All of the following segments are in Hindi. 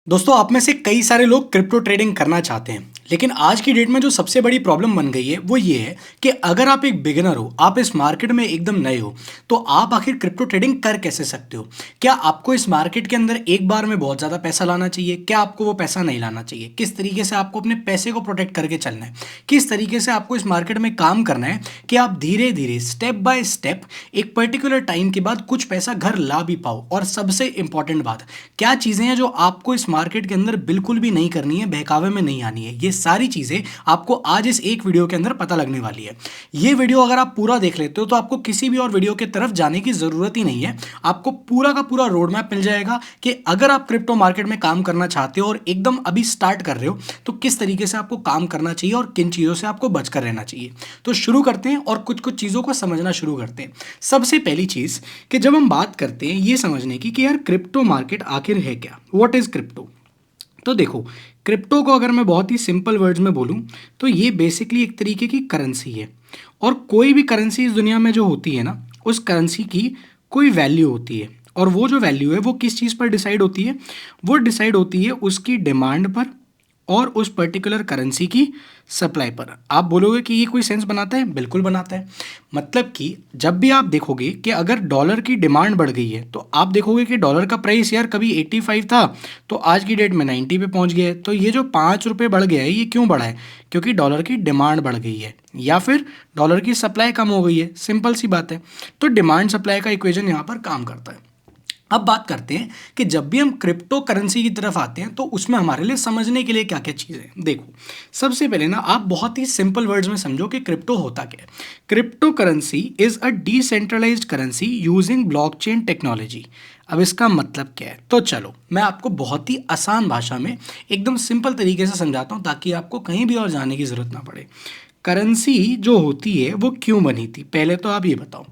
दोस्तों आप में से कई सारे लोग क्रिप्टो ट्रेडिंग करना चाहते हैं, लेकिन आज की डेट में जो सबसे बड़ी प्रॉब्लम बन गई है वो ये है कि अगर आप एक बिगिनर हो, आप इस मार्केट में एकदम नए हो, तो आप आखिर क्रिप्टो ट्रेडिंग कर कैसे सकते हो? क्या आपको इस मार्केट के अंदर एक बार में बहुत ज़्यादा पैसा लाना चाहिए? क्या आपको वो पैसा नहीं लाना चाहिए? किस तरीके से आपको अपने पैसे को प्रोटेक्ट करके चलना है? किस तरीके से आपको इस मार्केट में काम करना है कि आप धीरे धीरे स्टेप बाय स्टेप एक पर्टिकुलर टाइम के बाद कुछ पैसा घर ला भी पाओ? और सबसे इंपॉर्टेंट बात, क्या चीज़ें हैं जो आपको इस मार्केट के अंदर बिल्कुल भी नहीं करनी है, बहकावे में नहीं आनी है? ये सारी चीज़ें आपको आज इस एक वीडियो के अंदर पता लगने वाली है। ये वीडियो अगर आप पूरा देख लेते हो तो आपको किसी भी और वीडियो की तरफ जाने की ज़रूरत ही नहीं है। आपको पूरा का पूरा रोड मैप मिल जाएगा कि अगर आप क्रिप्टो मार्केट में काम करना चाहते हो और एकदम अभी स्टार्ट कर रहे हो, तो किस तरीके से आपको काम करना चाहिए और किन चीज़ों से आपको बचकर रहना चाहिए। तो शुरू करते हैं और कुछ कुछ चीज़ों को समझना शुरू करते हैं। सबसे पहली चीज़ कि जब हम बात करते हैं ये समझने की कि यार क्रिप्टो मार्केट आखिर है क्या, व्हाट इज़ क्रिप्टो। तो देखो, क्रिप्टो को अगर मैं बहुत ही सिंपल वर्ड्स में बोलूं तो ये बेसिकली एक तरीके की करेंसी है। और कोई भी करेंसी इस दुनिया में जो होती है ना, उस करेंसी की कोई वैल्यू होती है। और वो जो वैल्यू है वो किस चीज़ पर डिसाइड होती है? वो डिसाइड होती है उसकी डिमांड पर और उस पर्टिकुलर करेंसी की सप्लाई पर। आप बोलोगे कि ये कोई सेंस बनाता है? बिल्कुल बनाता है। मतलब कि जब भी आप देखोगे कि अगर डॉलर की डिमांड बढ़ गई है तो आप देखोगे कि डॉलर का प्राइस यार कभी 85 था तो आज की डेट में 90 पे पहुंच गया है। तो ये जो 5 रुपये बढ़ गया है, ये क्यों बढ़ा है? क्योंकि डॉलर की डिमांड बढ़ गई है या फिर डॉलर की सप्लाई कम हो गई है। सिंपल सी बात है। तो डिमांड सप्लाई का इक्वेशन यहाँ पर काम करता है। अब बात करते हैं कि जब भी हम क्रिप्टो करेंसी की तरफ आते हैं तो उसमें हमारे लिए समझने के लिए क्या क्या चीज़ें हैं। देखो, सबसे पहले ना आप बहुत ही सिंपल वर्ड्स में समझो कि क्रिप्टो होता क्या है। Cryptocurrency is a decentralised currency using blockchain technology. अब इसका मतलब क्या है? तो चलो मैं आपको बहुत ही आसान भाषा में एकदम सिंपल तरीके से समझाता हूँ ताकि आपको कहीं भी और जाने की ज़रूरत ना पड़े। करेंसी जो होती है वो क्यों बनी थी, पहले तो आप ये बताओ।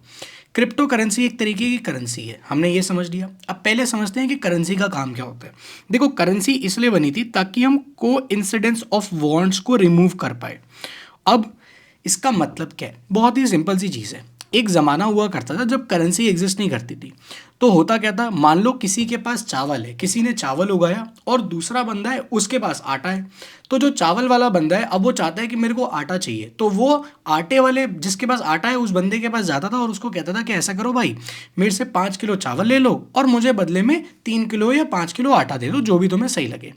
क्रिप्टो करेंसी एक तरीके की करेंसी है, हमने ये समझ लिया। अब पहले समझते हैं कि करेंसी का काम क्या होता है। देखो, करेंसी इसलिए बनी थी ताकि हम को इंसिडेंस ऑफ वांट्स को रिमूव कर पाए। अब इसका मतलब क्या है? बहुत ही सिंपल सी चीज़ है। एक ज़माना हुआ करता था जब करेंसी एग्जिस्ट नहीं करती थी। तो होता क्या था, मान लो किसी के पास चावल है, किसी ने चावल उगाया और दूसरा बंदा है उसके पास आटा है। तो जो चावल वाला बंदा है अब वो चाहता है कि मेरे को आटा चाहिए, तो वो आटे वाले जिसके पास आटा है उस बंदे के पास जाता था और उसको कहता था कि ऐसा करो भाई, मेरे से 5 किलो चावल ले लो और मुझे बदले में 3 किलो या 5 किलो आटा दे दो, जो भी तुम्हें सही लगे।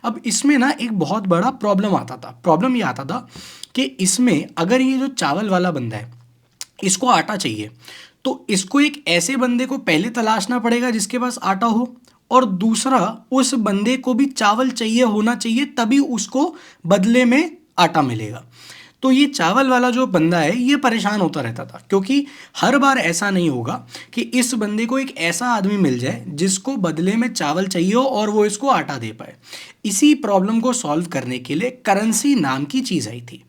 अब इसमें ना एक बहुत बड़ा प्रॉब्लम आता था। प्रॉब्लम ये आता था कि इसमें अगर ये जो चावल वाला बंदा है इसको आटा चाहिए, तो इसको एक ऐसे बंदे को पहले तलाशना पड़ेगा जिसके पास आटा हो, और दूसरा उस बंदे को भी चावल चाहिए होना चाहिए, तभी उसको बदले में आटा मिलेगा। तो ये चावल वाला जो बंदा है ये परेशान होता रहता था, क्योंकि हर बार ऐसा नहीं होगा कि इस बंदे को एक ऐसा आदमी मिल जाए जिसको बदले में चावल चाहिए हो और वो इसको आटा दे पाए। इसी प्रॉब्लम को सॉल्व करने के लिए करेंसी नाम की चीज़ आई थी।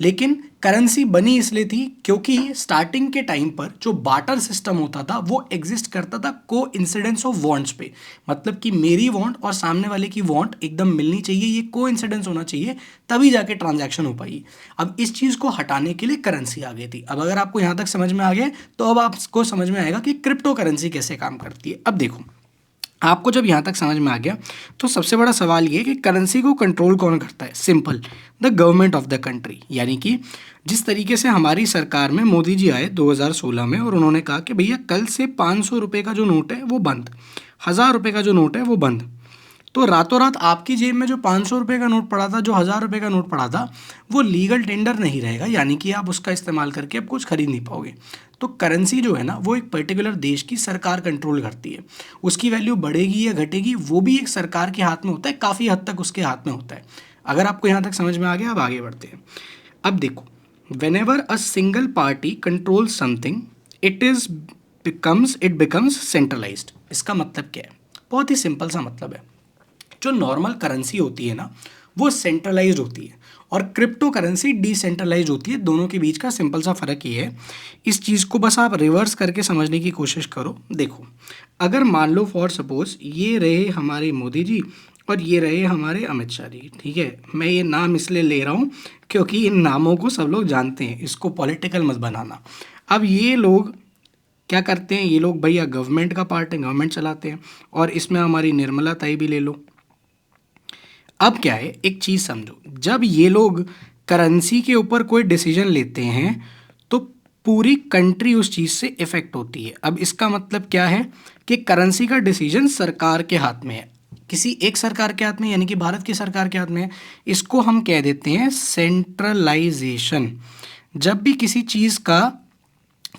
लेकिन करेंसी बनी इसलिए थी क्योंकि स्टार्टिंग के टाइम पर जो बार्टर सिस्टम होता था वो एग्जिस्ट करता था को इंसिडेंस ऑफ वांट्स पे। मतलब कि मेरी वांट और सामने वाले की वांट एकदम मिलनी चाहिए, ये को इंसिडेंस होना चाहिए, तभी जाके ट्रांजैक्शन हो पाई। अब इस चीज़ को हटाने के लिए करेंसी आ गई थी। अब अगर आपको यहाँ तक समझ में आ गया तो अब आपको समझ में आएगा कि क्रिप्टो करेंसी कैसे काम करती है। अब देखो, आपको जब यहाँ तक समझ में आ गया तो सबसे बड़ा सवाल ये है कि करेंसी को कंट्रोल कौन करता है? Simple, the government of the country. यानी कि जिस तरीके से हमारी सरकार में मोदी जी आए 2016 में और उन्होंने कहा कि भैया कल से 500 रुपये का जो नोट है वो बंद, 1000 रुपये का जो नोट है वो बंद। तो रातों रात आपकी जेब में जो 500 रुपये का नोट पड़ा था, जो 1000 रुपये का नोट पड़ा था, वो लीगल टेंडर नहीं रहेगा, यानी कि आप उसका इस्तेमाल करके अब कुछ खरीद नहीं पाओगे। तो करेंसी जो है ना वो एक पर्टिकुलर देश की सरकार कंट्रोल करती है। उसकी वैल्यू बढ़ेगी या घटेगी वो भी एक सरकार के हाथ में होता है, काफ़ी हद तक उसके हाथ में होता है। अगर आपको यहाँ तक समझ में आ गया, अब आगे बढ़ते हैं। अब देखो, when ever a single party control something it becomes centralised. इसका मतलब क्या है? बहुत ही सिंपल सा मतलब है। जो नॉर्मल करेंसी होती है ना वो सेंट्रलाइज्ड होती है और क्रिप्टो करेंसी डिसेंट्रलाइज्ड होती है। दोनों के बीच का सिंपल सा फ़र्क ये है। इस चीज़ को बस आप रिवर्स करके समझने की कोशिश करो। देखो, अगर मान लो फॉर सपोज ये रहे हमारे मोदी जी और ये रहे हमारे अमित शाह जी, ठीक है, मैं ये नाम इसलिए ले रहा हूँ क्योंकि इन नामों को सब लोग जानते हैं, इसको पॉलिटिकल मत बनाना। अब ये लोग क्या करते हैं? ये लोग भैया गवर्नमेंट का पार्ट है, गवर्नमेंट चलाते हैं। और इसमें हमारी निर्मला ताई भी ले लो, अब क्या है, एक चीज़ समझो, जब ये लोग करेंसी के ऊपर कोई डिसीजन लेते हैं तो पूरी कंट्री उस चीज़ से इफ़ेक्ट होती है। अब इसका मतलब क्या है कि करेंसी का डिसीजन सरकार के हाथ में है, किसी एक सरकार के हाथ में, यानी कि भारत की सरकार के हाथ में है। इसको हम कह देते हैं सेंट्रलाइजेशन। जब भी किसी चीज़ का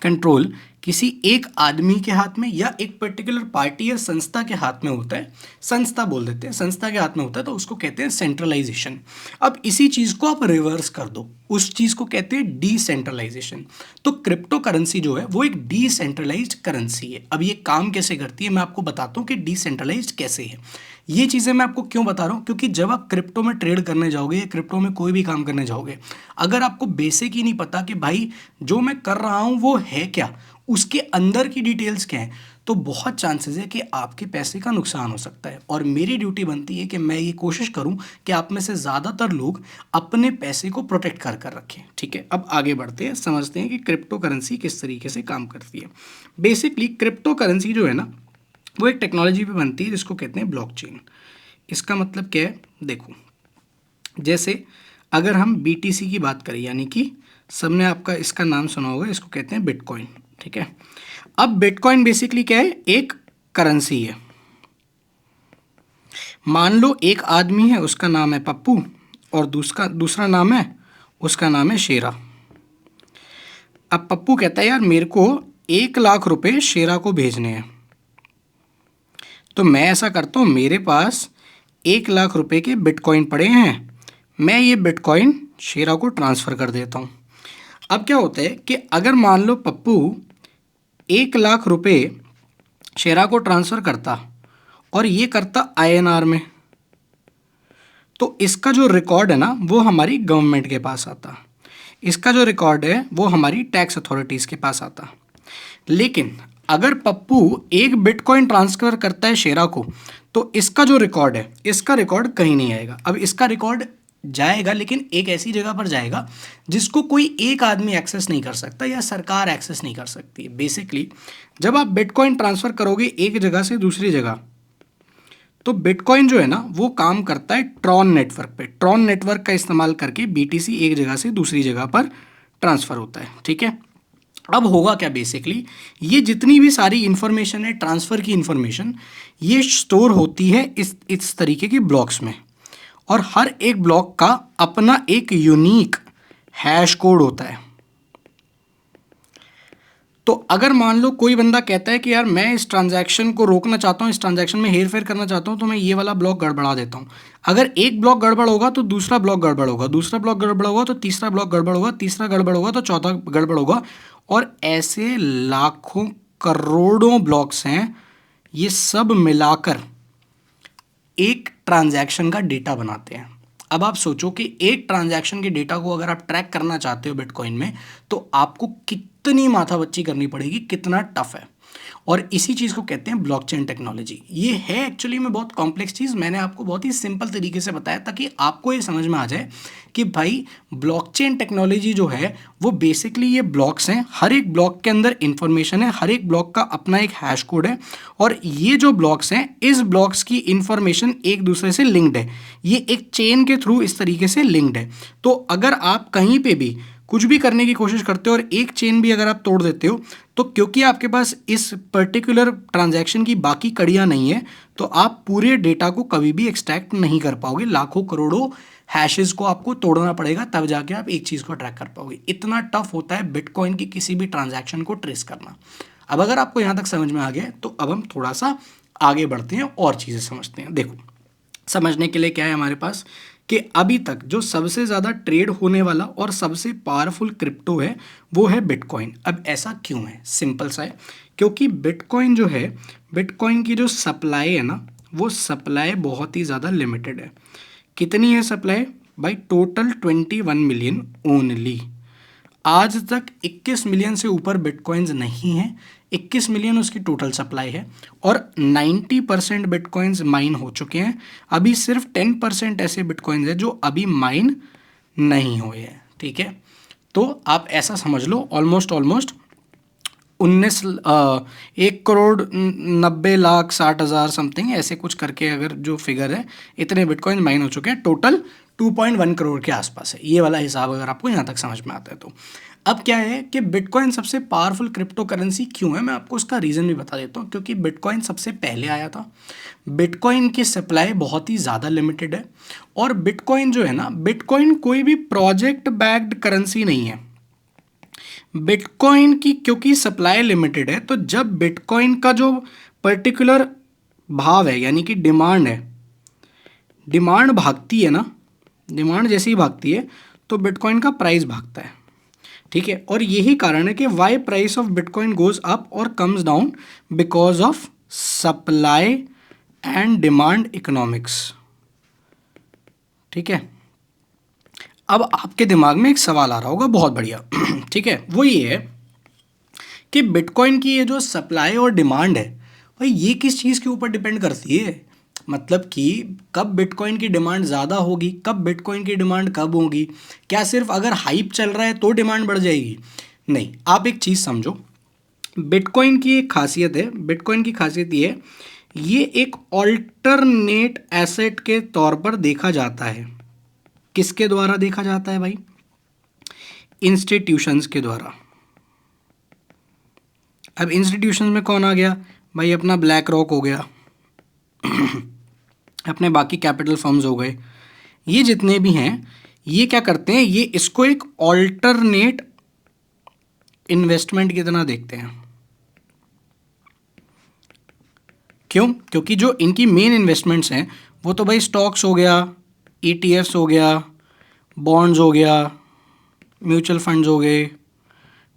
कंट्रोल किसी एक आदमी के हाथ में या एक पर्टिकुलर पार्टी या संस्था के हाथ में होता है, संस्था बोल देते हैं, संस्था के हाथ में होता है, तो उसको कहते हैं सेंट्रलाइजेशन। अब इसी चीज़ को आप रिवर्स कर दो, उस चीज़ को कहते हैं डिसेंट्रलाइजेशन। तो क्रिप्टो करेंसी जो है वो एक डिसेंट्रलाइज्ड करेंसी है। अब ये काम कैसे करती है मैं आपको बताता हूँ कि डिसेंट्रलाइज्ड कैसे है। ये चीज़ें मैं आपको क्यों बता रहा हूँ, क्योंकि जब आप क्रिप्टो में ट्रेड करने जाओगे या क्रिप्टो में कोई भी काम करने जाओगे, अगर आपको बेसिक ही नहीं पता कि भाई जो मैं कर रहा हूँ वो है क्या, उसके अंदर की डिटेल्स क्या हैं, तो बहुत चांसेस है कि आपके पैसे का नुकसान हो सकता है। और मेरी ड्यूटी बनती है कि मैं ये कोशिश करूं कि आप में से ज़्यादातर लोग अपने पैसे को प्रोटेक्ट कर कर रखें। ठीक है, अब आगे बढ़ते हैं, समझते हैं कि क्रिप्टो करेंसी किस तरीके से काम करती है। बेसिकली क्रिप्टो करेंसी जो है ना, वो एक टेक्नोलॉजी पे बनती है जिसको कहते हैं ब्लॉकचेन। इसका मतलब क्या है, देखो, जैसे अगर हम BTC की बात करें, यानी कि सबने आपका इसका नाम सुना होगा, इसको कहते हैं बिटकॉइन। ठीक है, अब बिटकॉइन बेसिकली क्या है, एक करेंसी है। मान लो एक आदमी है, उसका नाम है पप्पू, और दूसरा नाम है, उसका नाम है शेरा। अब पप्पू कहता है यार मेरे को 1 लाख रुपए शेरा को भेजने हैं, तो मैं ऐसा करता हूँ, मेरे पास 1 लाख रुपए के बिटकॉइन पड़े हैं, मैं ये बिटकॉइन शेरा को ट्रांसफ़र कर देता हूँ। अब क्या होता है कि अगर मान लो पप्पू 1 लाख रुपए शेरा को ट्रांसफ़र करता और ये करता INR में, तो इसका जो रिकॉर्ड है ना वो हमारी गवर्नमेंट के पास आता, इसका जो रिकॉर्ड है वो हमारी टैक्स अथॉरिटीज़ के पास आता। लेकिन अगर पप्पू एक बिटकॉइन ट्रांसफ़र करता है शेरा को, तो इसका जो रिकॉर्ड है, इसका रिकॉर्ड कहीं नहीं आएगा। अब इसका रिकॉर्ड जाएगा, लेकिन एक ऐसी जगह पर जाएगा जिसको कोई एक आदमी एक्सेस नहीं कर सकता या सरकार एक्सेस नहीं कर सकती है। बेसिकली जब आप बिटकॉइन ट्रांसफ़र करोगे एक जगह से दूसरी जगह, तो बिटकॉइन जो है ना वो काम करता है ट्रॉन नेटवर्क पे। ट्रॉन नेटवर्क का इस्तेमाल करके BTC एक जगह से दूसरी जगह पर ट्रांसफ़र होता है। ठीक है, अब होगा क्या, बेसिकली ये जितनी भी सारी इन्फॉर्मेशन है, ट्रांसफ़र की इन्फॉर्मेशन, ये स्टोर होती है इस तरीके के ब्लॉक्स में, और हर एक ब्लॉक का अपना एक यूनिक हैश कोड होता है। तो अगर मान लो कोई बंदा कहता है कि यार मैं इस ट्रांजैक्शन को रोकना चाहता हूँ, इस ट्रांजैक्शन में हेर फेर करना चाहता हूँ, तो मैं ये वाला ब्लॉक गड़बड़ा देता हूँ। अगर एक ब्लॉक गड़बड़ होगा तो दूसरा ब्लॉक गड़बड़ होगा, दूसरा ब्लॉक गड़बड़ होगा तो तीसरा ब्लॉक गड़बड़ होगा, तीसरा गड़बड़ होगा तो चौथा गड़बड़ होगा, और ऐसे लाखों करोड़ों ब्लॉक्स हैं, ये सब मिलाकर एक ट्रांजैक्शन का डेटा बनाते हैं। अब आप सोचो कि एक ट्रांजैक्शन के डेटा को अगर आप ट्रैक करना चाहते हो बिटकॉइन में, तो आपको कितनी माथापच्ची करनी पड़ेगी, कितना टफ है। और इसी चीज़ को कहते हैं ब्लॉकचेन टेक्नोलॉजी। ये है एक्चुअली में बहुत कॉम्प्लेक्स चीज़, मैंने आपको बहुत ही सिंपल तरीके से बताया ताकि आपको ये समझ में आ जाए कि भाई ब्लॉकचेन टेक्नोलॉजी जो है वो बेसिकली ये ब्लॉक्स हैं, हर एक ब्लॉक के अंदर इंफॉर्मेशन है, हर एक ब्लॉक का अपना एक हैश कोड है, और ये जो ब्लॉक्स हैं इस ब्लॉक्स की इंफॉर्मेशन एक दूसरे से लिंक्ड है, ये एक चेन के थ्रू इस तरीके से लिंक्ड है। तो अगर आप कहीं पे भी कुछ भी करने की कोशिश करते हो और एक चेन भी अगर आप तोड़ देते हो, तो क्योंकि आपके पास इस पर्टिकुलर ट्रांजैक्शन की बाकी कड़ियाँ नहीं है, तो आप पूरे डेटा को कभी भी एक्सट्रैक्ट नहीं कर पाओगे। लाखों करोड़ों हैशेस को आपको तोड़ना पड़ेगा, तब जाके आप एक चीज़ को ट्रैक कर पाओगे। इतना टफ होता है बिटकॉइन की किसी भी ट्रांजैक्शन को ट्रेस करना। अब अगर आपको यहाँ तक समझ में आ गया तो अब हम थोड़ा सा आगे बढ़ते हैं और चीज़ें समझते हैं। देखो, समझने के लिए क्या है हमारे पास कि अभी तक जो सबसे ज़्यादा ट्रेड होने वाला और सबसे पावरफुल क्रिप्टो है वो है बिटकॉइन। अब ऐसा क्यों है, सिंपल सा है, क्योंकि बिटकॉइन जो है, बिटकॉइन की जो सप्लाई है ना, वो सप्लाई बहुत ही ज़्यादा लिमिटेड है। कितनी है सप्लाई भाई, टोटल 21 मिलियन ओनली। आज तक 21 मिलियन से ऊपर बिटकॉइंस नहीं हैं, 21 मिलियन उसकी टोटल सप्लाई है, और 90% बिटकॉइंस माइन हो चुके हैं। अभी सिर्फ 10% ऐसे बिटकॉइंस हैं जो अभी माइन नहीं हुए हैं। ठीक है, तो आप ऐसा समझ लो ऑलमोस्ट 19 1,90,60,60,000 समथिंग ऐसे कुछ करके अगर जो फिगर है, इतने बिटकॉइन माइन हो चुके हैं। टोटल 2.1 करोड़ के आसपास है। ये वाला हिसाब अगर आपको यहाँ तक समझ में आता है तो। अब क्या है कि बिटकॉइन सबसे पावरफुल क्रिप्टो करेंसी क्यों है, मैं आपको उसका रीज़न भी बता देता हूँ। क्योंकि बिटकॉइन सबसे पहले आया था, बिटकॉइन की सप्लाई बहुत ही ज़्यादा लिमिटेड है, और बिटकॉइन जो है ना, बिटकॉइन कोई भी प्रोजेक्ट बैक्ड करेंसी नहीं है। बिटकॉइन की क्योंकि सप्लाई लिमिटेड है, तो जब बिटकॉइन का जो पर्टिकुलर भाव है, यानी कि डिमांड है, डिमांड भागती है ना, डिमांड जैसे ही भागती है तो बिटकॉइन का प्राइस भागता है। ठीक है, और यही कारण है कि why price of bitcoin goes up और comes down, because of supply and demand economics. ठीक है, अब आपके दिमाग में एक सवाल आ रहा होगा, बहुत बढ़िया। ठीक है, वो ये है कि बिटकॉइन की ये जो सप्लाई और डिमांड है, भाई ये किस चीज़ के ऊपर डिपेंड करती है। मतलब कि कब बिटकॉइन की डिमांड ज़्यादा होगी, कब बिटकॉइन की डिमांड कब होगी, क्या सिर्फ अगर हाइप चल रहा है तो डिमांड बढ़ जाएगी? नहीं, आप एक चीज़ समझो, बिटकॉइन की एक खासियत है, बिटकॉइन की खासियत ये है, ये एक ऑल्टरनेट एसेट के तौर पर देखा जाता है। किसके द्वारा देखा जाता है भाई? इंस्टीट्यूशंस के द्वारा। अब इंस्टीट्यूशंस में कौन आ गया भाई? अपना ब्लैक रॉक हो गया, अपने बाकी कैपिटल फर्म्स हो गए, ये जितने भी हैं, ये क्या करते हैं, ये इसको एक ऑल्टरनेट इन्वेस्टमेंट की तरह देखते हैं। क्यों? क्योंकि जो इनकी मेन इन्वेस्टमेंट्स हैं वो तो भाई स्टॉक्स हो गया, ईटीएफ्स हो गया, बॉन्ड्स हो गया, म्यूचुअल फंड्स हो गए।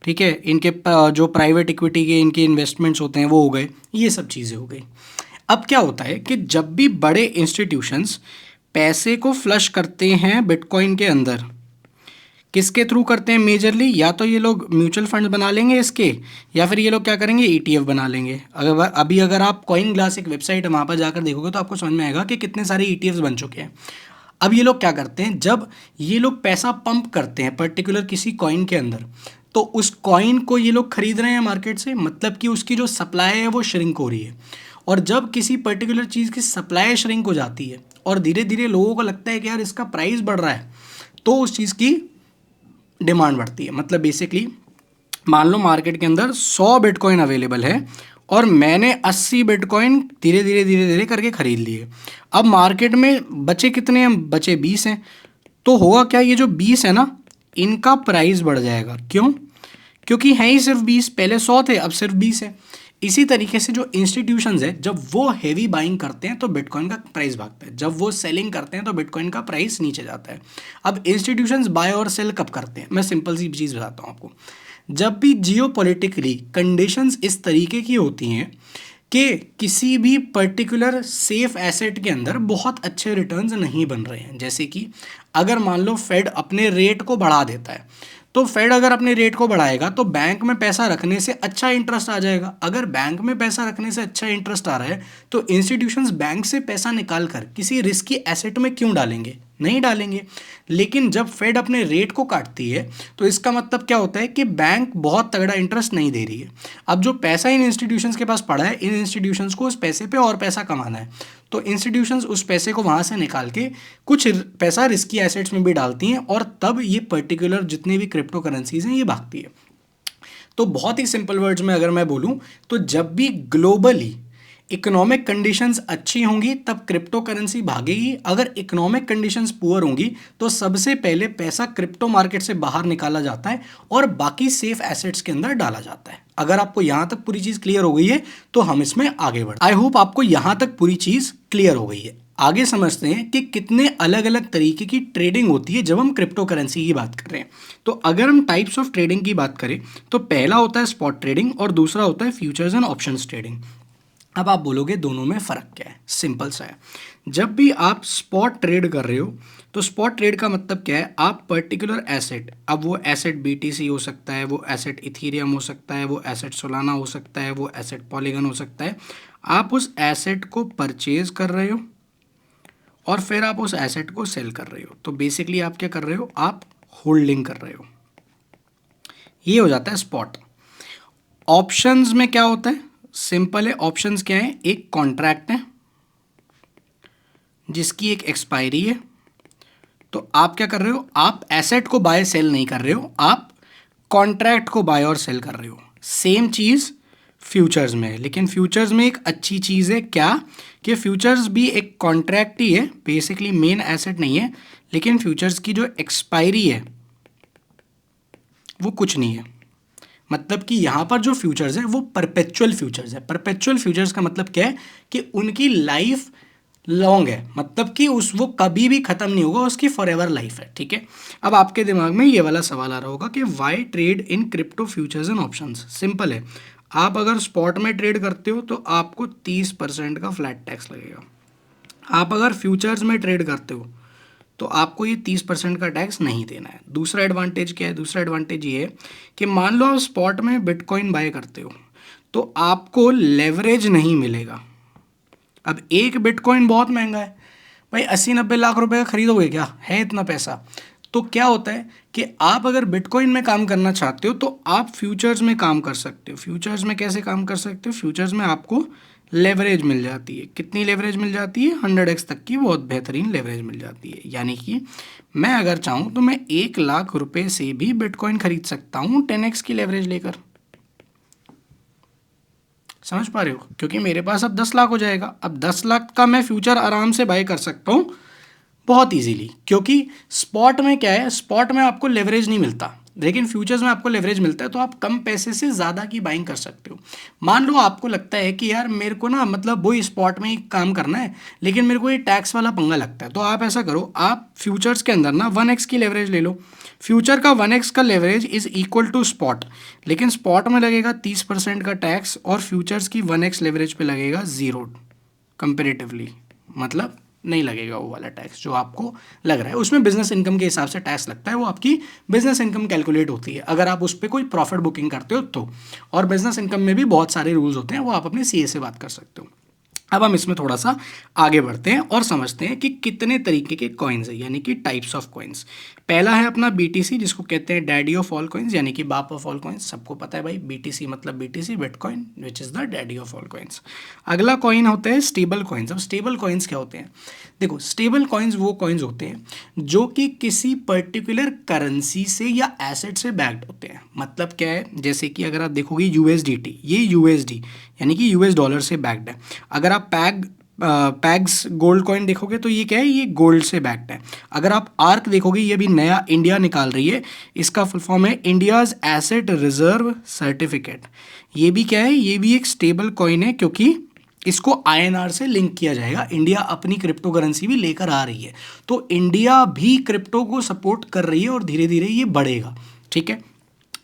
ठीक है, इनके जो प्राइवेट इक्विटी के इनके इन्वेस्टमेंट्स होते हैं वो हो गए, ये सब चीज़ें हो गई। अब क्या होता है कि जब भी बड़े इंस्टीट्यूशंस पैसे को फ्लश करते हैं बिटकॉइन के अंदर, किसके थ्रू करते हैं मेजरली? या तो ये लोग म्यूचुअल फंड बना लेंगे इसके, या फिर ये लोग क्या करेंगे, ईटीएफ बना लेंगे। अगर आप कॉइन ग्लास एक वेबसाइट है, वहाँ पर जाकर देखोगे तो आपको समझ में आएगा कि कितने सारे ईटीएफ्स बन चुके हैं। अब ये लोग क्या करते हैं, जब ये लोग पैसा पंप करते हैं पर्टिकुलर किसी कॉइन के अंदर, तो उस कॉइन को ये लोग खरीद रहे हैं मार्केट से, मतलब कि उसकी जो सप्लाई है वो श्रिंक हो रही है। और जब किसी पर्टिकुलर चीज़ की सप्लाई श्रिंक हो जाती है और धीरे धीरे लोगों को लगता है कि यार इसका प्राइस बढ़ रहा है, तो उस चीज़ की डिमांड बढ़ती है। मतलब बेसिकली मान लो मार्केट के अंदर 100 बिटकॉइन अवेलेबल है और मैंने 80 बिटकॉइन धीरे धीरे करके खरीद लिए। अब मार्केट में बचे कितने हैं? बचे 20 हैं। तो होगा क्या, ये जो 20 है ना, इनका प्राइस बढ़ जाएगा। क्यों? क्योंकि हैं ही सिर्फ 20, पहले 100 थे, अब सिर्फ 20 है। इसी तरीके से जो इंस्टीट्यूशंस है, जब वो हैवी बाइंग करते हैं तो बिटकॉइन का प्राइस भागता है, जब वो सेलिंग करते हैं तो बिटकॉइन का प्राइस नीचे जाता है। अब इंस्टीट्यूशंस बाय और सेल कब करते हैं? मैं सिंपल सी चीज़ बताता हूँ आपको। जब भी जियोपॉलिटिकली कंडीशंस इस तरीके की होती हैं कि किसी भी पर्टिकुलर सेफ एसेट के अंदर बहुत अच्छे रिटर्न्स नहीं बन रहे हैं, जैसे कि अगर मान लो फेड अपने रेट को बढ़ा देता है, तो फेड अगर अपने रेट को बढ़ाएगा तो बैंक में पैसा रखने से अच्छा इंटरेस्ट आ जाएगा। अगर बैंक में पैसा रखने से अच्छा इंटरेस्ट आ रहा है तो इंस्टीट्यूशंस बैंक से पैसा निकाल कर किसी रिस्की एसेट में क्यों डालेंगे? नहीं डालेंगे। लेकिन जब फेड अपने रेट को काटती है तो इसका मतलब क्या होता है कि बैंक बहुत तगड़ा इंटरेस्ट नहीं दे रही है। अब जो पैसा इन इंस्टीट्यूशंस के पास पड़ा है, इन इंस्टीट्यूशंस को उस पैसे पे और पैसा कमाना है, तो इंस्टीट्यूशंस उस पैसे को वहाँ से निकाल के कुछ पैसा रिस्की एसेट्स में भी डालती हैं, और तब ये पर्टिकुलर जितने भी क्रिप्टो करेंसीज हैं ये भागती है। तो बहुत ही सिंपल वर्ड्स में अगर मैं बोलूँ तो जब भी ग्लोबली इकोनॉमिक कंडीशंस अच्छी होंगी तब क्रिप्टो करेंसी भागेगी। अगर इकोनॉमिक कंडीशंस पुअर होंगी तो सबसे पहले पैसा क्रिप्टो मार्केट से बाहर निकाला जाता है और बाकी सेफ एसेट्स के अंदर डाला जाता है। अगर आपको यहाँ तक पूरी चीज़ क्लियर हो गई है तो हम इसमें आगे बढ़ते हैं। आई होप आपको यहाँ तक पूरी चीज़ क्लियर हो गई है। आगे समझते हैं कि कितने अलग अलग तरीके की ट्रेडिंग होती है जब हम क्रिप्टो करेंसी की बात कर रहे हैं। तो अगर हम टाइप्स ऑफ ट्रेडिंग की बात करें तो पहला होता है स्पॉट ट्रेडिंग और दूसरा होता है फ्यूचर्स एंड ऑप्शंस ट्रेडिंग। अब आप बोलोगे दोनों में फ़र्क क्या है? सिंपल सा है। जब भी आप स्पॉट ट्रेड कर रहे हो तो स्पॉट ट्रेड का मतलब क्या है? आप पर्टिकुलर एसेट, अब वो एसेट BTC हो सकता है, वो एसेट इथीरियम हो सकता है, वो एसेट सोलाना हो सकता है, वो एसेट पॉलीगन हो सकता है, आप उस एसेट को परचेज कर रहे हो और फिर आप उस एसेट को सेल कर रहे हो। तो बेसिकली आप क्या कर रहे हो? आप होल्डिंग कर रहे हो। ये हो जाता है स्पॉट। ऑप्शंस में क्या होता है, सिंपल है। ऑप्शंस क्या है, एक कॉन्ट्रैक्ट है जिसकी एक एक्सपायरी है। तो आप क्या कर रहे हो, आप एसेट को बाय सेल नहीं कर रहे हो, आप कॉन्ट्रैक्ट को बाय और सेल कर रहे हो। सेम चीज फ्यूचर्स में है, लेकिन फ्यूचर्स में एक अच्छी चीज है क्या, कि फ्यूचर्स भी एक कॉन्ट्रैक्ट ही है, बेसिकली मेन एसेट नहीं है, लेकिन फ्यूचर्स की जो एक्सपायरी है वो कुछ नहीं है। मतलब कि यहां पर जो फ्यूचर्स है वो परपेचुअल फ्यूचर्स है। परपेचुअल फ्यूचर्स का मतलब क्या है कि उनकी लाइफ लॉन्ग है, मतलब कि उस वो कभी भी खत्म नहीं होगा, उसकी फॉर एवर लाइफ है। ठीक है, अब आपके दिमाग में ये वाला सवाल आ रहा होगा कि why trade in crypto futures and options. Simple है, आप अगर स्पॉट में ट्रेड करते हो तो आपको 30% का फ्लैट टैक्स लगेगा। आप अगर फ्यूचर्स में ट्रेड करते हो तो आपको ये 30% का टैक्स नहीं देना है। दूसरा एडवांटेज क्या है, दूसरा एडवांटेज ये है कि मान लो आप स्पॉट में बिटकॉइन बाय करते हो तो आपको लेवरेज नहीं मिलेगा। अब एक बिटकॉइन बहुत महंगा है भाई, 80-90 लाख रुपए का खरीदोगे क्या, है इतना पैसा? तो क्या होता है कि आप अगर बिटकॉइन में काम करना चाहते हो तो आप फ्यूचर्स में काम कर सकते हो। फ्यूचर्स में कैसे काम कर सकते हो, फ्यूचर्स में आपको लेवरेज मिल जाती है। कितनी लेवरेज मिल जाती है, 100x तक की बहुत बेहतरीन लेवरेज मिल जाती है। यानी कि मैं अगर चाहूँ तो मैं 1 लाख रुपए से भी बिटकॉइन खरीद सकता हूँ 10x की लेवरेज लेकर। समझ पा रहे हो, क्योंकि मेरे पास अब 10 लाख हो जाएगा। अब 10 लाख का मैं फ्यूचर आराम से बाय कर सकता हूँ बहुत इजीली, क्योंकि स्पॉट में क्या है, स्पॉट में आपको लेवरेज नहीं मिलता, लेकिन फ्यूचर्स में आपको लेवरेज मिलता है। तो आप कम पैसे से ज़्यादा की बाइंग कर सकते हो। मान लो आपको लगता है कि यार मेरे को ना मतलब वही स्पॉट में ही काम करना है, लेकिन मेरे को ये टैक्स वाला पंगा लगता है, तो आप ऐसा करो, आप फ्यूचर्स के अंदर ना 1x की लेवरेज ले लो। फ्यूचर का 1x का leverage is equal to spot, लेकिन स्पॉट में लगेगा 30% का टैक्स और फ्यूचर्स की 1x लेवरेज पे लगेगा 0 कंपेरेटिवली, मतलब नहीं लगेगा वो वाला टैक्स जो आपको लग रहा है। उसमें बिजनेस इनकम के हिसाब से टैक्स लगता है, वो आपकी बिजनेस इनकम कैलकुलेट होती है अगर आप उस पर कोई प्रॉफिट बुकिंग करते हो तो। और बिजनेस इनकम में भी बहुत सारे रूल्स होते हैं, वो आप अपने सीए से बात कर सकते हो। अब हम इसमें थोड़ा सा आगे बढ़ते हैं और समझते हैं कि कितने तरीके के कॉइन्स है, यानी कि टाइप्स ऑफ कॉइन्स। पहला है अपना बीटीसी, जिसको कहते हैं डैडी ऑफ ऑल कॉइन्स, यानी कि बाप ऑफ ऑल कॉइन्स। सबको पता है भाई, बीटीसी मतलब BTC, bitcoin, which is the daddy of all coins. अगला कॉइन होता है स्टेबल कॉइन्स। अब स्टेबल कॉइन्स क्या होते हैं, देखो स्टेबल कॉइन्स वो कॉइन्स होते हैं जो कि किसी पर्टिकुलर करेंसी से या एसेट से बैक्ड होते हैं। मतलब क्या है, जैसे कि अगर आप देखोगे यूएसडीटी, ये यूएसडी यानी कि यूएस डॉलर से बैक्ड है। अगर आप पैग्स गोल्ड कॉइन देखोगे तो ये क्या है, ये गोल्ड से बैक्ड है। अगर आप आर्क देखोगे, ये भी नया इंडिया निकाल रही है, इसका फुल फॉर्म है इंडियाज एसेट रिजर्व सर्टिफिकेट। ये भी क्या है, ये भी एक स्टेबल कॉइन है, क्योंकि इसको आईएनआर से लिंक किया जाएगा। इंडिया अपनी क्रिप्टो करेंसी भी लेकर आ रही है, तो इंडिया भी क्रिप्टो को सपोर्ट कर रही है और धीरे धीरे ये बढ़ेगा। ठीक है,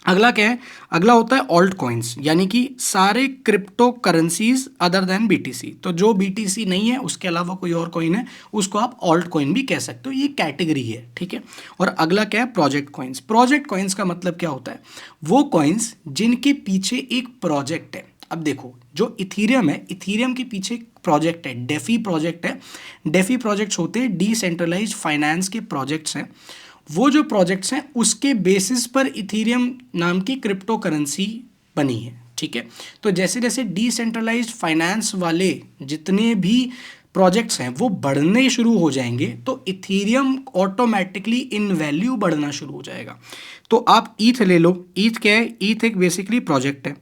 अगला क्या है, अगला होता है ऑल्ट कॉइन्स, यानी कि सारे crypto currencies other than BTC. तो जो बीटीसी नहीं है उसके अलावा कोई और कॉइन है, उसको आप ऑल्ट कॉइन भी कह सकते हो, ये कैटेगरी है। ठीक है, और अगला क्या है, प्रोजेक्ट कॉइन्स। प्रोजेक्ट कॉइन्स का मतलब क्या होता है, वो कॉइन्स जिनके पीछे एक प्रोजेक्ट है। अब देखो, जो इथीरियम है, इथीरियम के पीछे एक प्रोजेक्ट है, डेफी प्रोजेक्ट है। डेफी प्रोजेक्ट्स होते हैं डिसेंट्रलाइज्ड फाइनेंस के प्रोजेक्ट्स हैं। वो जो प्रोजेक्ट्स हैं उसके बेसिस पर इथीरियम नाम की क्रिप्टो करेंसी बनी है। ठीक है, तो जैसे जैसे डिसेंट्रलाइज्ड फाइनेंस वाले जितने भी प्रोजेक्ट्स हैं वो बढ़ने शुरू हो जाएंगे, तो इथीरियम ऑटोमेटिकली इन वैल्यू बढ़ना शुरू हो जाएगा। तो आप ईथ ले लो, ईथ क्या है, ईथ एक बेसिकली प्रोजेक्ट है।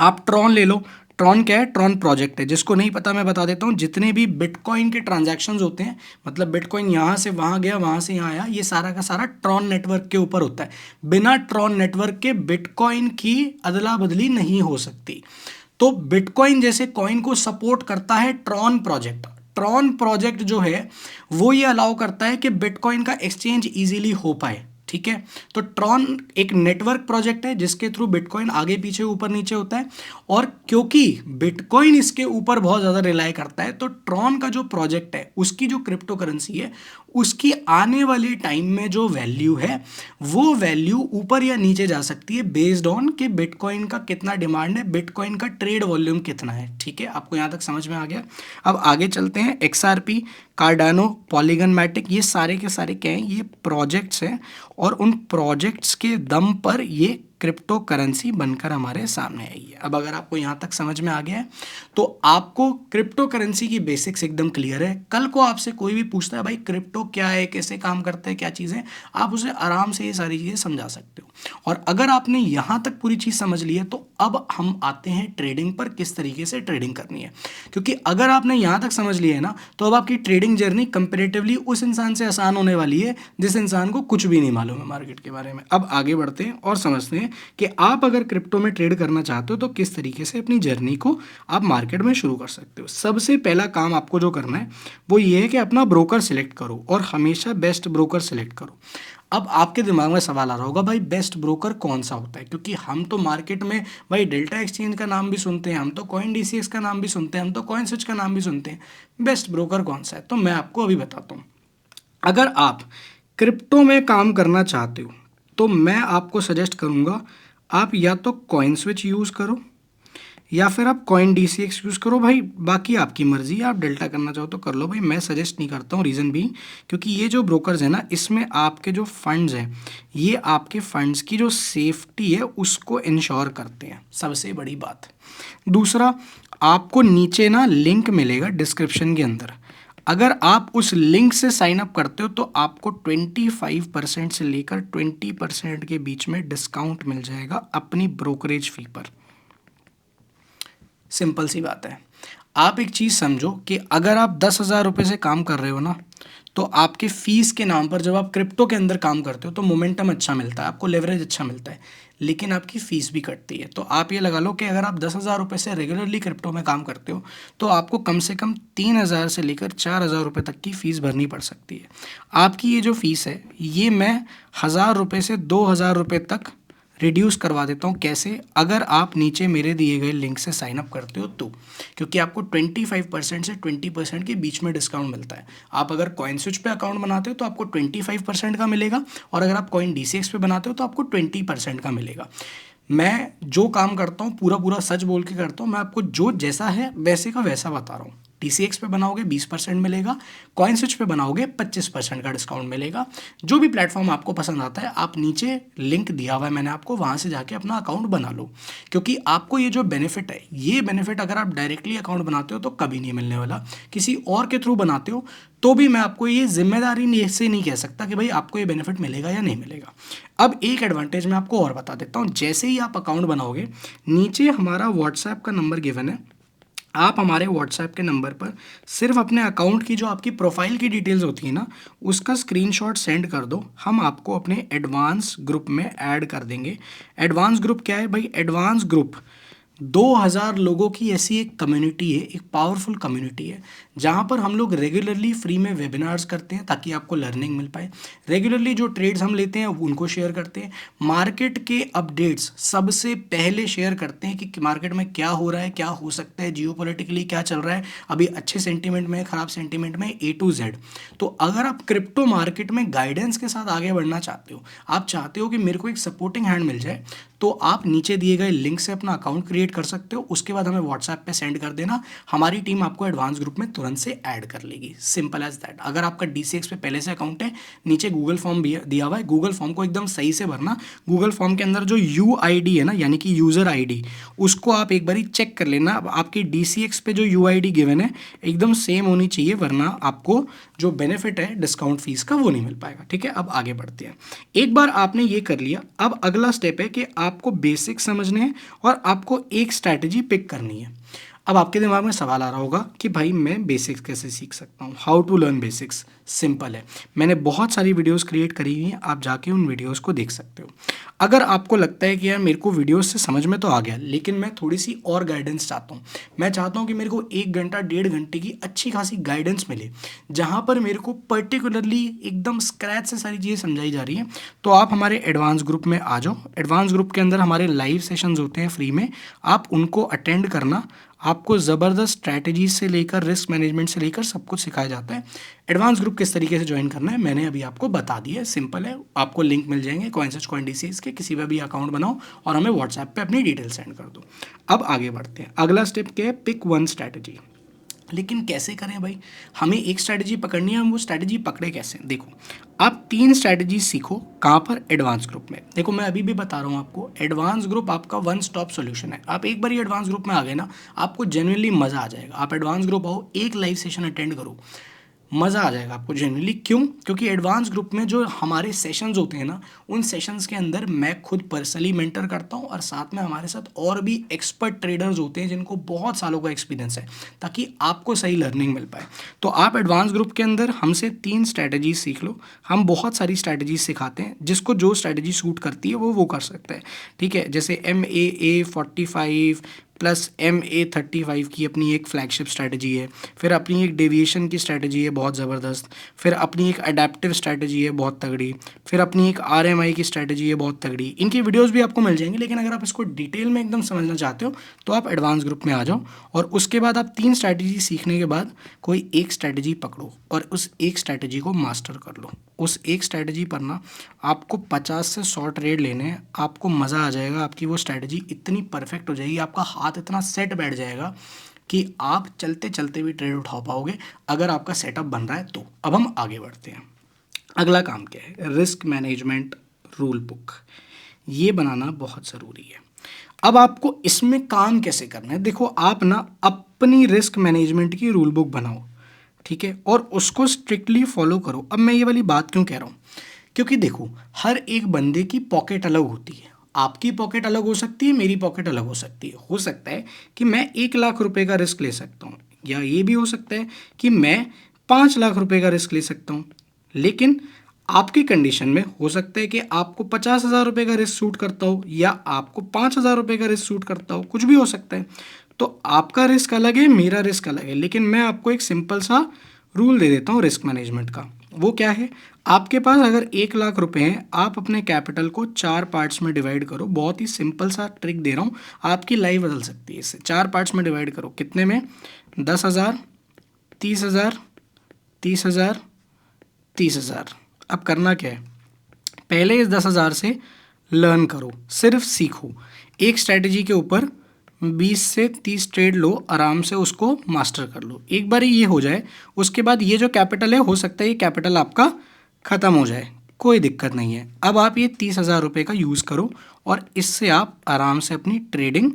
आप ट्रॉन ले लो, ट्रॉन क्या है, ट्रॉन प्रोजेक्ट है। जिसको नहीं पता मैं बता देता हूँ, जितने भी बिटकॉइन के ट्रांजैक्शंस होते हैं, मतलब बिटकॉइन यहाँ से वहाँ गया, वहाँ से यहाँ आया, ये सारा का सारा ट्रॉन नेटवर्क के ऊपर होता है। बिना ट्रॉन नेटवर्क के बिटकॉइन की अदला बदली नहीं हो सकती। तो बिटकॉइन जैसे कॉइन को सपोर्ट करता है ट्रॉन प्रोजेक्ट। ट्रॉन प्रोजेक्ट जो है वो ये अलाउ करता है कि बिटकॉइन का एक्सचेंज इजीली हो पाए। ठीक है, तो ट्रॉन एक नेटवर्क प्रोजेक्ट है जिसके थ्रू बिटकॉइन आगे पीछे ऊपर नीचे होता है, और क्योंकि बिटकॉइन इसके ऊपर बहुत ज़्यादा रिलाई करता है, तो ट्रॉन का जो प्रोजेक्ट है उसकी जो क्रिप्टो करेंसी है उसकी आने वाले टाइम में जो वैल्यू है वो वैल्यू ऊपर या नीचे जा सकती है बेस्ड ऑन कि बिटकॉइन का कितना डिमांड है, बिटकॉइन का ट्रेड वॉल्यूम कितना है। ठीक है, आपको यहाँ तक समझ में आ गया। अब आगे चलते हैं। एक्सआरपी, कार्डानो, पॉलीगन मैटिक, ये सारे के सारे क्या हैं, ये प्रोजेक्ट्स हैं, और उन प्रोजेक्ट्स के दम पर ये क्रिप्टो करेंसी बनकर हमारे सामने आई है। अब अगर आपको यहाँ तक समझ में आ गया है तो आपको क्रिप्टो करेंसी की बेसिक्स एकदम क्लियर है। कल को आपसे कोई भी पूछता है भाई क्रिप्टो क्या है, कैसे काम करता है, क्या चीज़ें, आप उसे आराम से ये सारी चीज़ें समझा सकते हो। और अगर आपने यहाँ तक पूरी चीज़ समझ ली है तो अब हम आते हैं ट्रेडिंग पर, किस तरीके से ट्रेडिंग करनी है। क्योंकि अगर आपने यहाँ तक समझ लिया है ना तो अब आपकी ट्रेडिंग जर्नी कंपेरेटिवली उस इंसान से आसान होने वाली है जिस इंसान को कुछ भी नहीं मालूम है मार्केट के बारे में। अब आगे बढ़ते हैं और समझते हैं कि आप अगर क्रिप्टो में ट्रेड करना चाहते हो तो किस तरीके से अपनी जर्नी को आप मार्केट में शुरू कर सकते हो। सबसे पहला काम आपको जो करना है वो ये है कि अपना ब्रोकर सिलेक्ट करो और हमेशा बेस्ट ब्रोकर सिलेक्ट करो। अब आपके दिमाग में सवाल आ रहा होगा भाई बेस्ट ब्रोकर कौन सा होता है, क्योंकि हम तो मार्केट में भाई डेल्टा एक्सचेंज का नाम भी सुनते हैं, हम तो कॉइन डीसीएक्स का नाम भी सुनते हैं, हम तो कॉइन स्विच का नाम भी सुनते हैं। बेस्ट ब्रोकर कौन सा है तो मैं आपको अभी बताता हूँ। अगर आप क्रिप्टो में काम करना चाहते हो तो मैं आपको सजेस्ट करूँगा आप या तो कॉइन स्विच यूज़ करो या फिर आप कॉइन डीसीएक्स यूज़ करो। भाई बाकी आपकी मर्ज़ी है, आप डेल्टा करना चाहो तो कर लो। भाई मैं सजेस्ट नहीं करता हूँ, रीज़न भी क्योंकि ये जो ब्रोकर्स है ना इसमें आपके जो फंड्स हैं ये आपके फंड्स की जो सेफ्टी है उसको इंश्योर करते हैं, सबसे बड़ी बात। दूसरा, आपको नीचे ना लिंक मिलेगा डिस्क्रिप्शन के अंदर, अगर आप उस लिंक से साइन अप करते हो तो आपको 25% से लेकर 20% के बीच में डिस्काउंट मिल जाएगा अपनी ब्रोकरेज फ़ी पर। सिंपल सी बात है। आप एक चीज़ समझो कि अगर आप 10,000 रुपये से काम कर रहे हो ना तो आपके फीस के नाम पर जब आप क्रिप्टो के अंदर काम करते हो तो मोमेंटम अच्छा मिलता है, आपको लेवरेज अच्छा मिलता है, लेकिन आपकी फ़ीस भी कटती है। तो आप ये लगा लो कि अगर आप 10,000 रुपये से रेगुलरली क्रिप्टो में काम करते हो तो आपको कम से कम 3,000 से लेकर 4,000 रुपये तक की फ़ीस भरनी पड़ सकती है। आपकी ये जो फ़ीस है ये मैं 1,000 रुपये से 2,000 रुपये तक रिड्यूस करवा देता हूँ। कैसे? अगर आप नीचे मेरे दिए गए लिंक से साइन अप करते हो तो, क्योंकि आपको 25% से 20% के बीच में डिस्काउंट मिलता है। आप अगर कॉइन स्विच पे अकाउंट बनाते हो तो आपको 25% का मिलेगा और अगर आप कॉइन डीसीएक्स पे बनाते हो तो आपको 20% का मिलेगा। मैं जो काम करता हूँ पूरा पूरा सच बोल के करता हूँ, मैं आपको जो जैसा है वैसे का वैसा बता रहा हूँ। डीसीएक्स पे बनाओगे 20% मिलेगा, कॉइन स्विच पे बनाओगे 25% का डिस्काउंट मिलेगा। जो भी प्लेटफॉर्म आपको पसंद आता है आप नीचे लिंक दिया हुआ है मैंने आपको, वहाँ से जाके अपना अकाउंट बना लो। क्योंकि आपको ये जो बेनिफिट है ये बेनिफिट अगर आप डायरेक्टली अकाउंट बनाते हो तो कभी नहीं मिलने वाला, किसी और के थ्रू बनाते हो तो भी मैं आपको ये जिम्मेदारी से नहीं कह सकता कि भाई आपको ये बेनिफिट मिलेगा या नहीं मिलेगा। अब एक एडवांटेज मैं आपको और बता देता हूँ, जैसे ही आप अकाउंट बनाओगे नीचे हमारा व्हाट्सएप का नंबर गिवन है, आप हमारे व्हाट्सएप के नंबर पर सिर्फ अपने अकाउंट की जो आपकी प्रोफाइल की डिटेल्स होती है ना उसका स्क्रीनशॉट सेंड कर दो, हम आपको अपने एडवांस ग्रुप में ऐड कर देंगे। एडवांस ग्रुप क्या है भाई? एडवांस ग्रुप 2,000 लोगों की ऐसी एक कम्युनिटी है, एक पावरफुल कम्युनिटी है जहाँ पर हम लोग रेगुलरली फ्री में वेबिनार्स करते हैं ताकि आपको लर्निंग मिल पाए। रेगुलरली जो ट्रेड्स हम लेते हैं उनको शेयर करते हैं, मार्केट के अपडेट्स सबसे पहले शेयर करते हैं कि मार्केट में क्या हो रहा है, क्या हो सकता है, जियोपॉलिटिकली क्या चल रहा है, अभी अच्छे सेंटीमेंट में, ख़राब सेंटीमेंट में, A to Z। तो अगर आप क्रिप्टो मार्केट में गाइडेंस के साथ आगे बढ़ना चाहते हो, आप चाहते हो कि मेरे को एक सपोर्टिंग हैंड मिल जाए, तो आप नीचे दिए गए लिंक से अपना अकाउंट क्रिएट कर सकते हो। उसके बाद हमें व्हाट्सएप पे सेंड कर देना, हमारी टीम आपको एडवांस ग्रुप में तुरंत से ऐड कर लेगी। Simple as that. अगर आपका डीसीएक्स पे पहले से अकाउंट है, नीचे गूगल फॉर्म दिया हुआ है, गूगल फॉर्म को एकदम सही से भरना। गूगल फॉर्म के अंदर जो UID है ना यानी कि यूज़र ID, उसको आप एक बारी चेक कर लेना। आपकी डीसीएक्स पे जो UID गिवन है एकदम सेम होनी चाहिए, वरना आपको जो बेनिफिट है डिस्काउंट फीस का वो नहीं मिल पाएगा। ठीक है, अब आगे बढ़ते हैं। एक बार आपने ये कर लिया, अब अगला स्टेप है कि आपको बेसिक समझने हैं और आपको एक स्ट्रैटेजी पिक करनी है। अब आपके दिमाग में सवाल आ रहा होगा कि भाई मैं बेसिक्स कैसे सीख सकता हूँ, how to learn basics. Simple है, मैंने बहुत सारी वीडियोस क्रिएट करी हुई हैं, आप जाके उन वीडियोस को देख सकते हो। अगर आपको लगता है कि यार मेरे को वीडियोस से समझ में तो आ गया लेकिन मैं थोड़ी सी और गाइडेंस चाहता हूँ, मैं चाहता हूँ कि मेरे को 1 घंटा 1.5 घंटे की अच्छी खासी गाइडेंस मिले जहाँ पर मेरे को पर्टिकुलरली एकदम स्क्रैच से सारी चीज़ें समझाई जा रही हैं, तो आप हमारे एडवांस ग्रुप में आ जाओ। एडवांस ग्रुप के अंदर हमारे लाइव सेशंस होते हैं फ्री में, आप उनको अटेंड करना। आपको ज़बरदस्त स्ट्रैटेजी से लेकर रिस्क मैनेजमेंट से लेकर सब कुछ सिखाया जाता है। एडवांस ग्रुप किस तरीके से ज्वाइन करना है मैंने अभी आपको बता दिया है, सिंपल है। आपको लिंक मिल जाएंगे कॉइनस्विच, कॉइन डीसीएक्स के, किसी पे भी अकाउंट बनाओ और हमें व्हाट्सएप पे अपनी डिटेल सेंड कर दो। अब आगे बढ़ते हैं। अगला स्टेप क्या है? Pick one strategy. लेकिन कैसे करें भाई? हमें एक स्ट्रैटेजी पकड़नी है, हम वो स्ट्रैटेजी पकड़े कैसे? देखो, आप 3 स्ट्रैटेजी सीखो। कहाँ पर? एडवांस ग्रुप में। देखो, मैं अभी भी बता रहा हूँ आपको, एडवांस ग्रुप आपका वन स्टॉप सॉल्यूशन है। आप एक बार ही एडवांस ग्रुप में आ गए ना, आपको जेन्युइनली मज़ा आ जाएगा। आप एडवांस ग्रुप आओ, एक लाइव सेशन अटेंड करो, मज़ा आ जाएगा आपको जेन्युइनली। क्यों? क्योंकि एडवांस ग्रुप में जो हमारे सेशंस होते हैं ना, उन सेशंस के अंदर मैं खुद पर्सनली मेंटर करता हूँ और साथ में हमारे साथ और भी एक्सपर्ट ट्रेडर्स होते हैं जिनको बहुत सालों का एक्सपीरियंस है, ताकि आपको सही लर्निंग मिल पाए। तो आप एडवांस ग्रुप के अंदर हमसे 3 स्ट्रैटेजीज सीख लो। हम बहुत सारी स्ट्रैटेजीज सिखाते हैं, जिसको जो स्ट्रैटेजी सूट करती है वो कर सकता है। ठीक है, जैसे MAA 45 प्लस MA 35 की अपनी एक फ्लैगशिप स्ट्रैटेजी है। फिर अपनी एक डेविएशन की स्ट्रैटेजी है बहुत ज़बरदस्त। फिर अपनी एक अडेप्टिव स्ट्रैटेजी है बहुत तगड़ी। फिर अपनी एक RMI की स्ट्रैटेजी है बहुत तगड़ी। इनकी वीडियोस भी आपको मिल जाएंगी, लेकिन अगर आप इसको डिटेल में एकदम समझना चाहते हो तो आप एडवांस ग्रुप में आ जाओ। और उसके बाद आप 3 स्ट्रैटेजी सीखने के बाद कोई एक स्ट्रैटेजी पकड़ो और उस एक स्ट्रैटेजी को मास्टर कर लो। उस एक स्ट्रैटेजी पर ना आपको 50 से 100 ट्रेड लेने हैं, आपको मज़ा आ जाएगा। आपकी वो स्ट्रैटेजी इतनी परफेक्ट हो जाएगी, आपका हाथ इतना सेट बैठ जाएगा कि आप चलते चलते भी ट्रेड उठा पाओगे, अगर आपका सेटअप बन रहा है तो। अब हम आगे बढ़ते हैं। अगला काम क्या है? Risk management rule book. ये बनाना बहुत ज़रूरी है। अब आपको इसमें काम कैसे करना है? देखो, आप ना अपनी रिस्क मैनेजमेंट की रूल बुक बनाओ, ठीक है, और उसको स्ट्रिक्टली फॉलो करो। अब मैं ये वाली बात क्यों कह रहा हूँ? क्योंकि देखो, हर एक बंदे की पॉकेट अलग होती है। आपकी पॉकेट अलग हो सकती है, मेरी पॉकेट अलग हो सकती है। हो सकता है कि मैं 1 लाख रुपए का रिस्क ले सकता हूँ, या ये भी हो सकता है कि मैं 5 लाख रुपए का रिस्क ले सकता हूँ। लेकिन आपकी कंडीशन में हो सकता है कि आपको 50,000 रुपये का रिस्क सूट करता हो, या आपको 5,000 रुपये का रिस्क सूट करता हो, कुछ भी हो सकता है। तो आपका रिस्क अलग है, मेरा रिस्क अलग है, लेकिन मैं आपको एक सिंपल सा रूल दे देता हूँ रिस्क मैनेजमेंट का। वो क्या है? आपके पास अगर 1 लाख रुपए हैं, आप अपने कैपिटल को 4 पार्ट्स में डिवाइड करो। बहुत ही सिंपल सा ट्रिक दे रहा हूँ, आपकी लाइफ बदल सकती है इससे। 4 पार्ट्स में डिवाइड करो, कितने में? 10,000, 30,000, 30,000, 30,000। अब करना क्या है? पहले इस 10,000 से लर्न करो, सिर्फ सीखो। एक स्ट्रैटेजी के ऊपर 20 से 30 ट्रेड लो, आराम से उसको मास्टर कर लो। एक बार ये हो जाए, उसके बाद ये जो कैपिटल है, हो सकता है ये कैपिटल आपका ख़त्म हो जाए, कोई दिक्कत नहीं है। अब आप ये 30,000 रुपये का यूज़ करो और इससे आप आराम से अपनी ट्रेडिंग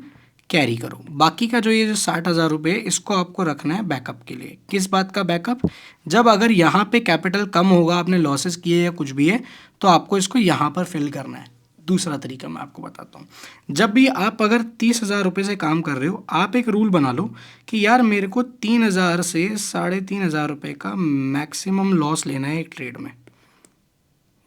कैरी करो। बाकी का जो ये जो 60,000 रुपये, इसको आपको रखना है बैकअप के लिए। किस बात का बैकअप? जब अगर यहाँ पे कैपिटल कम होगा, आपने लॉसेस किए या कुछ भी है, तो आपको इसको यहाँ पर फिल करना है। दूसरा तरीका मैं आपको बताता हूँ। जब भी आप अगर 30,000 रुपये से काम कर रहे हो, आप एक रूल बना लो कि यार मेरे को 3,000 से 3,500 रुपये का मैक्सिमम लॉस लेना है एक ट्रेड में।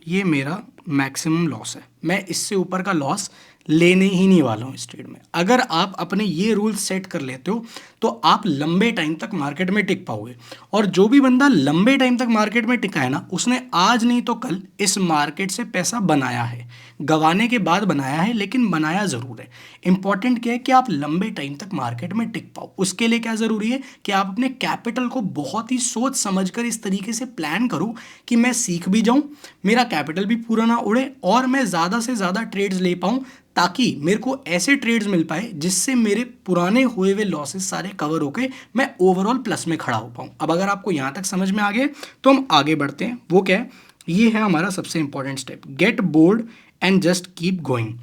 ये मेरा मैक्सिमम लॉस है, मैं इससे ऊपर का लॉस लेने ही नहीं वाला हूँ इस ट्रेड में। अगर आप अपने ये रूल सेट कर लेते हो तो आप लंबे टाइम तक मार्केट में टिक पाओगे। और जो भी बंदा लंबे टाइम तक मार्केट में टिका है ना, उसने आज नहीं तो कल इस मार्केट से पैसा बनाया है। गंवाने के बाद बनाया है, लेकिन बनाया ज़रूर है। इंपॉर्टेंट क्या है कि आप लंबे टाइम तक मार्केट में टिक पाओ। उसके लिए क्या ज़रूरी है कि आप अपने कैपिटल को बहुत ही सोच समझकर इस तरीके से प्लान करो कि मैं सीख भी जाऊं, मेरा कैपिटल भी पूरा ना उड़े, और मैं ज़्यादा से ज़्यादा ट्रेड्स ले पाऊं, ताकि मेरे को ऐसे ट्रेड्स मिल पाए जिससे मेरे पुराने हुए हुए लॉसेस सारे कवर होके मैं ओवरऑल प्लस में खड़ा हो पाऊँ। अब अगर आपको यहाँ तक समझ में आ गया तो हम आगे बढ़ते हैं। वो क्या है? ये है हमारा सबसे important step, get bored and just keep going.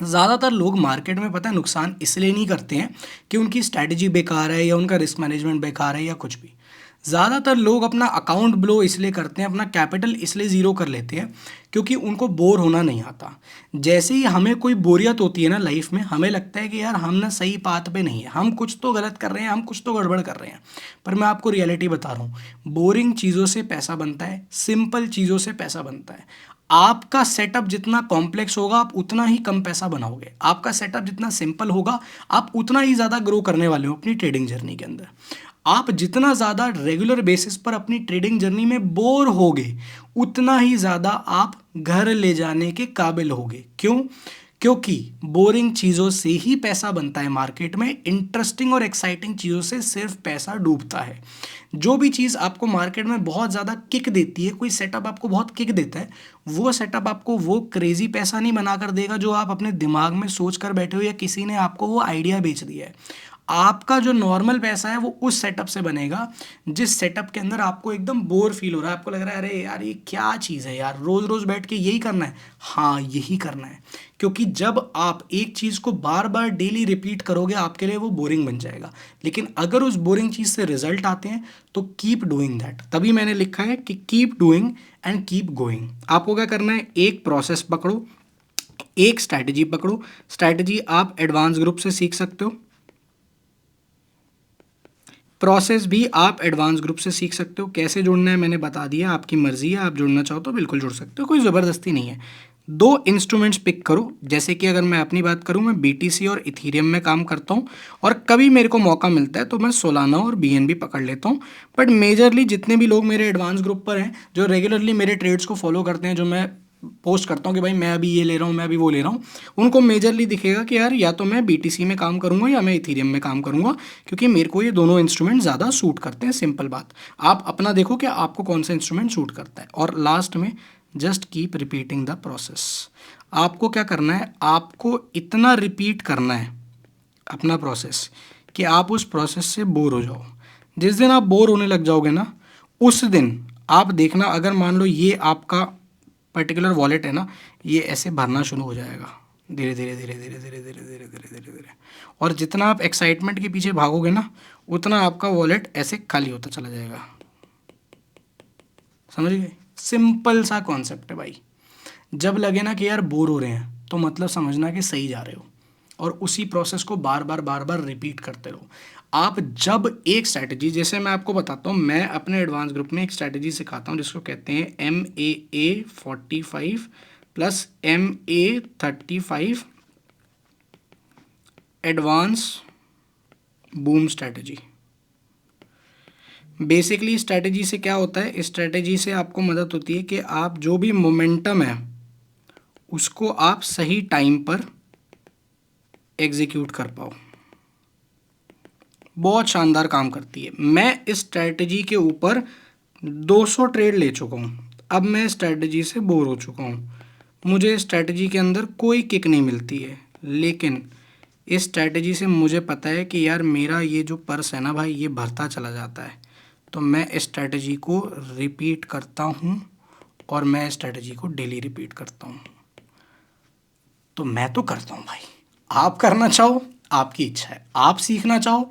ज़्यादातर लोग मार्केट में, पता है, नुकसान इसलिए नहीं करते हैं कि उनकी स्ट्रैटेजी बेकार है या उनका रिस्क मैनेजमेंट बेकार है या कुछ भी। ज़्यादातर लोग अपना अकाउंट ब्लो इसलिए करते हैं, अपना कैपिटल इसलिए ज़ीरो कर लेते हैं क्योंकि उनको बोर होना नहीं आता। जैसे ही हमें कोई बोरियत होती है ना लाइफ में, हमें लगता है कि यार हम ना सही पाथ पे नहीं है, हम कुछ तो गलत कर रहे हैं, हम कुछ तो गड़बड़ कर रहे हैं। पर मैं आपको रियलिटी बता रहा हूँ, बोरिंग चीज़ों से पैसा बनता है, सिंपल चीज़ों से पैसा बनता है। आपका सेटअप जितना कॉम्प्लेक्स होगा, आप उतना ही कम पैसा बनाओगे। आपका सेटअप जितना सिंपल होगा, आप उतना ही ज़्यादा ग्रो करने वाले हो अपनी ट्रेडिंग जर्नी के अंदर। आप जितना ज़्यादा रेगुलर बेसिस पर अपनी ट्रेडिंग जर्नी में बोर होगे, उतना ही ज़्यादा आप घर ले जाने के काबिल होगे। क्यों? क्योंकि बोरिंग चीज़ों से ही पैसा बनता है मार्केट में, इंटरेस्टिंग और एक्साइटिंग चीज़ों से सिर्फ पैसा डूबता है। जो भी चीज़ आपको मार्केट में बहुत ज़्यादा किक देती है, कोई सेटअप आपको बहुत किक देता है, वो सेटअप आपको वो क्रेजी पैसा नहीं बना कर देगा जो आप अपने दिमाग में सोच कर बैठे हो या किसी ने आपको वो आइडिया बेच दिया है। आपका जो नॉर्मल पैसा है वो उस सेटअप से बनेगा जिस सेटअप के अंदर आपको एकदम बोर फील हो रहा है, आपको लग रहा है अरे यार ये क्या चीज़ है यार, रोज़ रोज़ बैठ के यही करना है। हाँ, यही करना है, क्योंकि जब आप एक चीज़ को बार बार डेली रिपीट करोगे आपके लिए वो बोरिंग बन जाएगा। लेकिन अगर उस बोरिंग चीज़ से रिजल्ट आते हैं तो कीप डूइंग दैट। तभी मैंने लिखा है कि keep doing and keep going. आपको क्या करना है, एक प्रोसेस पकड़ो, एक स्ट्रैटेजी पकड़ो। स्ट्रैटेजी आप एडवांस ग्रुप से सीख सकते हो, प्रोसेस भी आप एडवांस ग्रुप से सीख सकते हो। कैसे जुड़ना है मैंने बता दिया, आपकी मर्जी है, आप जुड़ना चाहो तो बिल्कुल जुड़ सकते हो, कोई ज़बरदस्ती नहीं है। दो इंस्ट्रूमेंट्स पिक करो, जैसे कि अगर मैं अपनी बात करूं, मैं बीटीसी और इथीरियम में काम करता हूं, और कभी मेरे को मौका मिलता है तो मैं सोलाना और बीएनबी पकड़ लेता हूं। बट मेजरली जितने भी लोग मेरे एडवांस ग्रुप पर हैं, जो रेगुलरली मेरे ट्रेड्स को फॉलो करते हैं, जो मैं पोस्ट करता हूँ कि भाई मैं अभी ये ले रहा हूँ, मैं अभी वो ले रहा हूँ, उनको मेजरली दिखेगा कि यार या तो मैं बीटीसी में काम करूँगा या मैं इथीरियम में काम करूँगा, क्योंकि मेरे को ये दोनों इंस्ट्रूमेंट ज़्यादा सूट करते हैं। सिंपल बात, आप अपना देखो कि आपको कौन सा इंस्ट्रूमेंट सूट करता है। और लास्ट में just keep repeating the process. आपको क्या करना है, आपको इतना रिपीट करना है अपना प्रोसेस कि आप उस प्रोसेस से बोर हो जाओ। जिस दिन आप बोर होने लग जाओगे ना, उस दिन आप देखना, अगर मान लो ये आपका पर्टिकुलर वॉलेट है ना, ये ऐसे भरना शुरू हो जाएगा धीरे धीरे धीरे धीरे धीरे धीरे धीरे धीरे धीरे धीरे। और जितना आप एक्साइटमेंट के पीछे भागोगे ना, उतना आपका वॉलेट ऐसे खाली होता चला जाएगा। समझ गए? सिंपल सा कॉन्सेप्ट है भाई। जब लगे ना कि यार बोर हो रहे हैं, तो मतलब समझना कि सही जा रहे हो, और उसी प्रोसेस को बार बार रिपीट करते रहो। आप जब एक स्ट्रैटेजी, जैसे मैं आपको बताता हूँ, मैं अपने एडवांस ग्रुप में एक स्ट्रैटेजी सिखाता हूँ जिसको कहते हैं MAA45 plus MA35 advance boom strategy. Basically strategy से क्या होता है, इस स्ट्रैटेजी से आपको मदद होती है कि आप जो भी मोमेंटम है उसको आप सही टाइम पर एग्जीक्यूट कर पाओ। बहुत शानदार काम करती है। मैं इस स्ट्रैटेजी के ऊपर 200 ट्रेड ले चुका हूँ। अब मैं स्ट्रैटेजी से बोर हो चुका हूँ, मुझे स्ट्रैटेजी के अंदर कोई किक नहीं मिलती है। लेकिन इस स्ट्रैटेजी से मुझे पता है कि यार मेरा ये जो पर्स है ना भाई, ये भरता चला जाता है। तो मैं इस स्ट्रैटेजी को रिपीट करता हूँ, और मैं स्ट्रैटेजी को डेली रिपीट करता हूँ। तो मैं तो करता हूँ भाई, आप करना चाहो आपकी इच्छा है, आप सीखना चाहो,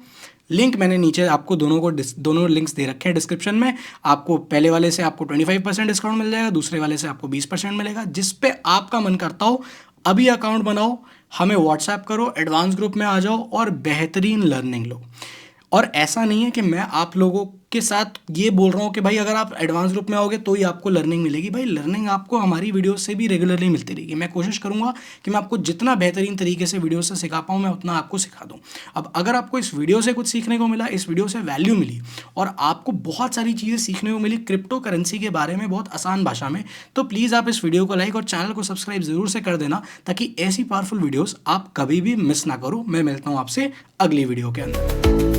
लिंक मैंने नीचे आपको दोनों लिंक्स दे रखे हैं डिस्क्रिप्शन में। आपको पहले वाले से आपको 25% डिस्काउंट मिल जाएगा, दूसरे वाले से आपको 20% मिलेगा। जिस पे आपका मन करता हो अभी अकाउंट बनाओ, हमें व्हाट्सएप करो, एडवांस ग्रुप में आ जाओ और बेहतरीन लर्निंग लो। और ऐसा नहीं है कि मैं आप लोगों के साथ ये बोल रहा हूँ कि भाई अगर आप एडवांस ग्रुप में आओगे तो ही आपको लर्निंग मिलेगी। भाई लर्निंग आपको हमारी वीडियो से भी रेगुलरली मिलती रहेगी। मैं कोशिश करूँगा कि मैं आपको जितना बेहतरीन तरीके से वीडियो से सिखा पाऊँ, मैं उतना आपको सिखा दूँ। अब अगर आपको इस वीडियो से कुछ सीखने को मिला, इस वीडियो से वैल्यू मिली, और आपको बहुत सारी चीज़ें सीखने को मिली क्रिप्टो करेंसी के बारे में बहुत आसान भाषा में, तो प्लीज़ आप इस वीडियो को लाइक और चैनल को सब्सक्राइब ज़रूर से कर देना, ताकि ऐसी पावरफुल वीडियोज़ आप कभी भी मिस ना करो। मैं मिलता हूँ आपसे अगली वीडियो के अंदर।